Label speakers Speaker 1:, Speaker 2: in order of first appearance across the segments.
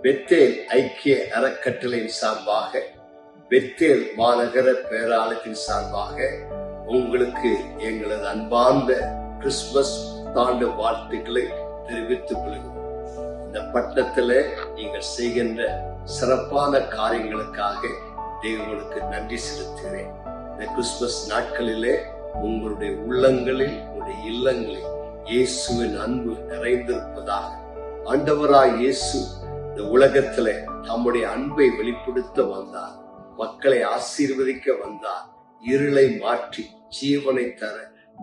Speaker 1: Bethel ஐக்கிய அறக்கட்டளையின் சார்பாக, பெத்தேல் மாநகர பேராலயத்தின் சார்பாக உங்களுக்கு எங்களது அன்பார்ந்த கிறிஸ்துமஸ் புத்தாண்டு வாழ்த்துக்களை தெரிவித்துக் கொள்கிறோம். இந்த பட்டணத்துல நீங்கள் செய்கின்ற சிறப்பான காரியங்களுக்காக தேவனுக்கு நன்றி செலுத்துகிறேன். இந்த கிறிஸ்துமஸ் நாட்களிலே உங்களுடைய உள்ளங்களில், உங்களுடைய இல்லங்களில் இயேசுவின் அன்பு நிறைந்திருப்பதாக. ஆண்டவராய் இயேசு இந்த உலகத்துல தம்முடைய அன்பை வெளிப்படுத்த வந்தார், மக்களை ஆசீர்வதிக்க வந்தார், இருளை மாற்றி ஜீவனை தர,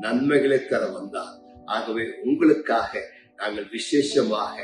Speaker 1: நன்மைகளை தர வந்தார். ஆகவே உங்களுக்காக நாங்கள் விசேஷமாக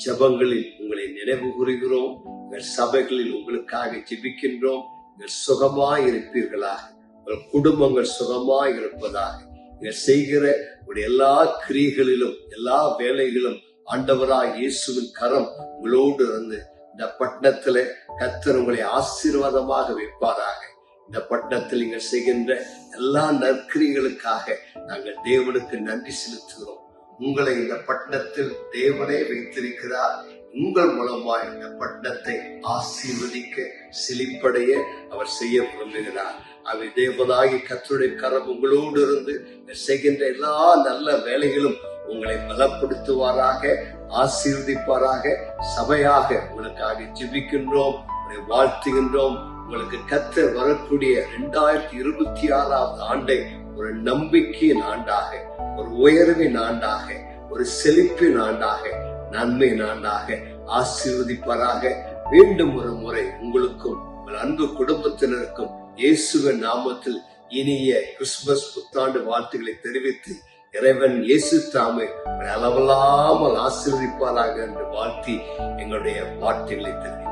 Speaker 1: ஜெபங்களில் உங்களை நினைவு கூறுகிறோம். உங்கள் சபைகளில் உங்களுக்காக ஜெபிக்கின்றோம். நீங்கள் சுகமாய் இருப்பீர்களாக, உங்கள் குடும்பங்கள் சுகமாய் இருப்பதாக. நீங்கள் செய்கிற உங்களுடைய எல்லா கிரியைகளிலும், எல்லா வேலைகளும் ஆண்டவராய் இயேசுவின் கரம் உங்களோடு இருந்து இந்த பட்டணத்துல கர்த்தர் உங்களை ஆசீர்வாதமாக வைப்பாராக. இந்த பட்டணத்தில் நீங்கள் செய்கின்ற எல்லா நற்கிரிகளுக்காக நாங்கள் தேவனுக்கு நன்றி செலுத்துகிறோம். உங்களை இந்த பட்டணத்தில் தேவனே வைத்திருக்கிறார். உங்கள் மூலமாய் இந்த பட்டணத்தை ஆசீர்வதிக்க, செழிப்படைய அவர் செய்ய விரும்புகிறார். அவை தேவனாகி கர்த்தருடைய கரம் உங்களோடு இருந்து செய்கின்ற எல்லா நல்ல வேலைகளும் உங்களை பலப்படுத்துவாராக, ஆசீர்வதிப்பாராக. சபையாக உங்களுக்காக ஜெபிக்கின்றோம், உங்களை வாழ்த்துகின்றோம். உங்களுக்கு கர்த்தர் வரக்கூடிய 2026 ஆண்டை ஒரு நம்பிக்கையின் ஆண்டாக, ஒரு உயர்வின் ஆண்டாக, ஒரு செழிப்பின் ஆண்டாக, நன்மையின் ஆண்டாக ஆசீர்வதிப்பாராக. மீண்டும் ஒரு முறை உங்களுக்கும் உங்கள் அன்பு குடும்பத்தினருக்கும் இயேசுவின் நாமத்தில் இனிய கிறிஸ்துமஸ் புத்தாண்டு வாழ்த்துக்களை தெரிவித்து இறைவன் இயேசு தாமே அளவில்லாமல் ஆசீர்வதிப்பாராக என்று வாழ்த்தி எங்களுடைய வார்த்தைகளை தெரிவித்தார்.